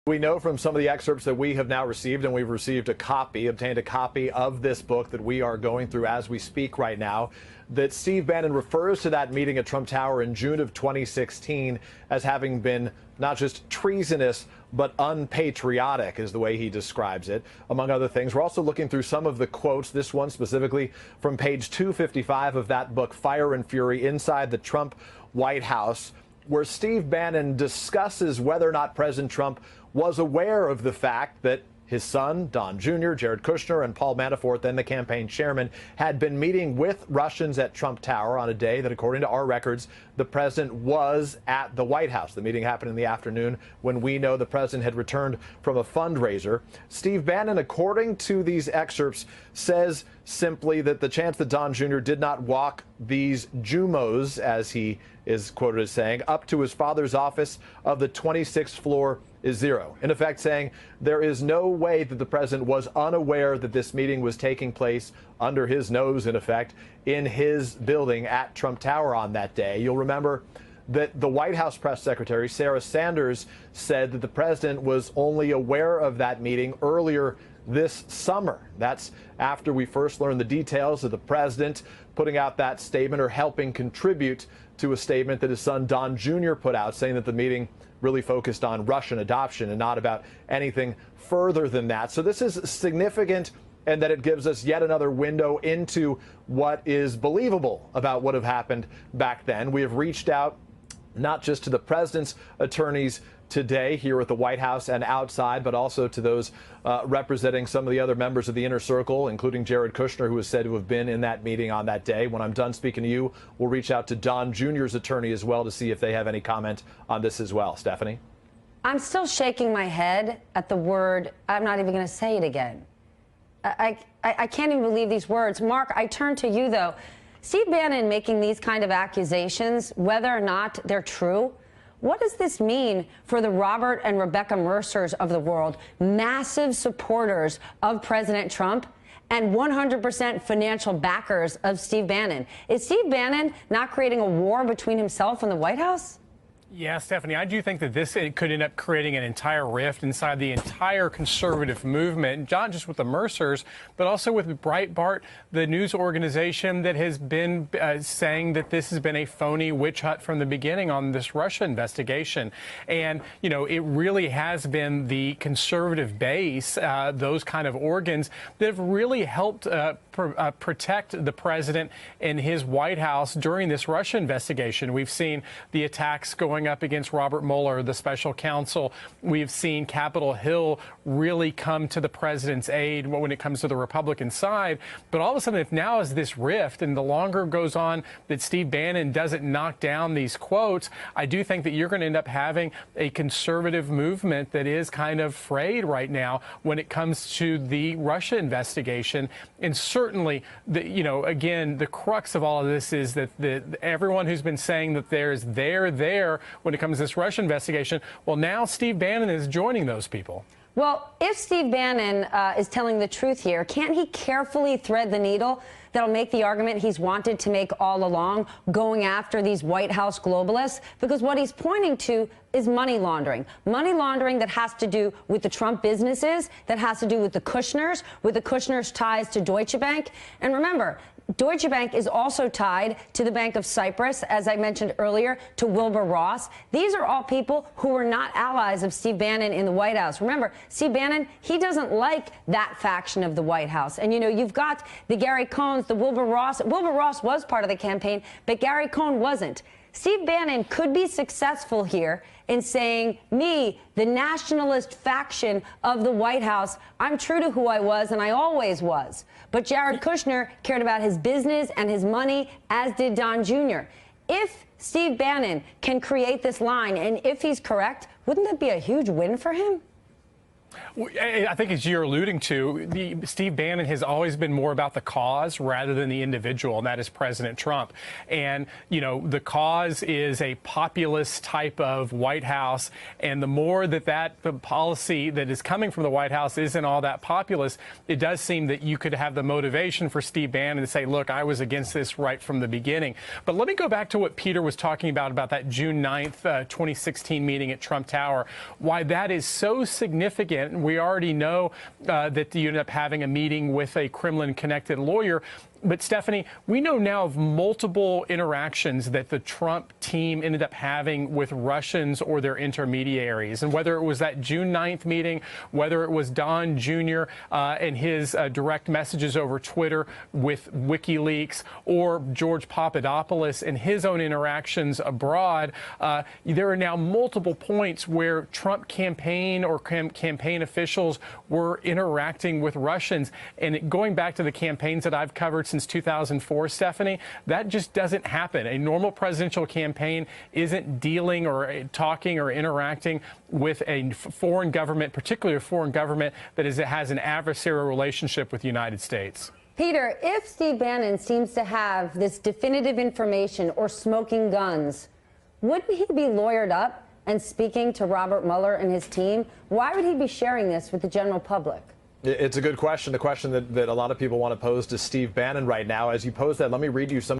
We know from some of the excerpts that we have now received, and we've received obtained a copy of this book that we are going through as we speak right now, that Steve Bannon refers to that meeting at Trump Tower in June of 2016 as having been not just treasonous, but unpatriotic is the way he describes it, among other things. We're also looking through some of the quotes, this one specifically from page 255 of that book, Fire and Fury, Inside the Trump White House, where Steve Bannon discusses whether or not President Trump was aware of the fact that his son, Don Jr., Jared Kushner, and Paul Manafort, then the campaign chairman, had been meeting with Russians at Trump Tower on a day that, according to our records, the president was at the White House. The meeting happened in the afternoon when we know the president had returned from a fundraiser. Steve Bannon, according to these excerpts, says simply that the chance that Don Jr. did not walk these Jumos, as he is quoted as saying, up to his father's office of the 26th floor is zero. In effect, saying there is no way that the president was unaware that this meeting was taking place under his nose, in effect, in his building at Trump Tower on that day. You'll remember that the White House press secretary, Sarah Sanders, said that the president was only aware of that meeting earlier this summer. That's after we first learned the details of the president putting out that statement, or helping contribute to a statement that his son Don Jr. put out, saying that the meeting really focused on Russian adoption and not about anything further than that. So this is significant, and that it gives us yet another window into what is believable about what have happened back then. We have reached out not just to the president's attorneys today here at the White House and outside, but also to those representing some of the other members of the inner circle, including Jared Kushner, who is said to have been in that meeting on that day. When I'm done speaking to you, we'll reach out to Don Jr.'s attorney as well to see if they have any comment on this as well. Stephanie? I'm still shaking my head at the word. I'm not even going to say it again. I can't even believe these words. Mark, I turn to you, though. Steve Bannon making these kind of accusations, whether or not they're true, what does this mean for the Robert and Rebecca Mercers of the world, massive supporters of President Trump and 100% financial backers of Steve Bannon? Is Steve Bannon not creating a war between himself and the White House? Yeah, Stephanie, I do think that this could end up creating an entire rift inside the entire conservative movement, not just with the Mercers, but also with Breitbart, the news organization that has been saying that this has been a phony witch hunt from the beginning on this Russia investigation. And, you know, it really has been the conservative base, those kind of organs, that have really helped protect the president and his White House during this Russia investigation. We've seen the attacks going up against Robert Mueller, the special counsel. We've seen Capitol Hill really come to the president's aid when it comes to the Republican side. But all of a sudden, if now is this rift, and the longer it goes on that Steve Bannon doesn't knock down these quotes, I do think that you're going to end up having a conservative movement that is kind of frayed right now when it comes to the Russia investigation. And certainly, again, the crux of all of this is that everyone who's been saying that there's there when it comes to this Russia investigation, well, now Steve Bannon is joining those people. Well, if Steve Bannon is telling the truth here, can't he carefully thread the needle that'll make the argument he's wanted to make all along, going after these White House globalists? Because what he's pointing to is money laundering. Money laundering that has to do with the Trump businesses, that has to do with the Kushners' ties to Deutsche Bank. And remember, Deutsche Bank is also tied to the Bank of Cyprus, as I mentioned earlier, to Wilbur Ross. These are all people who were not allies of Steve Bannon in the White House. Remember, Steve Bannon, he doesn't like that faction of the White House. And, you know, you've got the Gary Cohns, the Wilbur Ross. Wilbur Ross was part of the campaign, but Gary Cohn wasn't. Steve Bannon could be successful here in saying, me, the nationalist faction of the White House, I'm true to who I was, and I always was. But Jared Kushner cared about his business and his money, as did Don Jr. If Steve Bannon can create this line, and if he's correct, wouldn't that be a huge win for him? I think, as you're alluding to, Steve Bannon has always been more about the cause rather than the individual, and that is President Trump. And, you know, the cause is a populist type of White House, and the more that the policy that is coming from the White House isn't all that populist, it does seem that you could have the motivation for Steve Bannon to say, look, I was against this right from the beginning. But let me go back to what Peter was talking about that June 9th, 2016 meeting at Trump Tower, why that is so significant. We already know that you ended up having a meeting with a Kremlin-connected lawyer. But, Stephanie, we know now of multiple interactions that the Trump team ended up having with Russians or their intermediaries. And whether it was that June 9th meeting, whether it was Don Jr. And his direct messages over Twitter with WikiLeaks, or George Papadopoulos and his own interactions abroad, there are now multiple points where Trump campaign or campaign officials were interacting with Russians. And going back to the campaigns that I've covered since 2004, Stephanie, that just doesn't happen. A normal presidential campaign isn't dealing or talking or interacting with a foreign government, particularly a foreign government that has an adversarial relationship with the United States. Peter, if Steve Bannon seems to have this definitive information or smoking guns, wouldn't he be lawyered up and speaking to Robert Mueller and his team? Why would he be sharing this with the general public? It's a good question, the question that a lot of people want to pose to Steve Bannon right now. As you pose that, let me read you some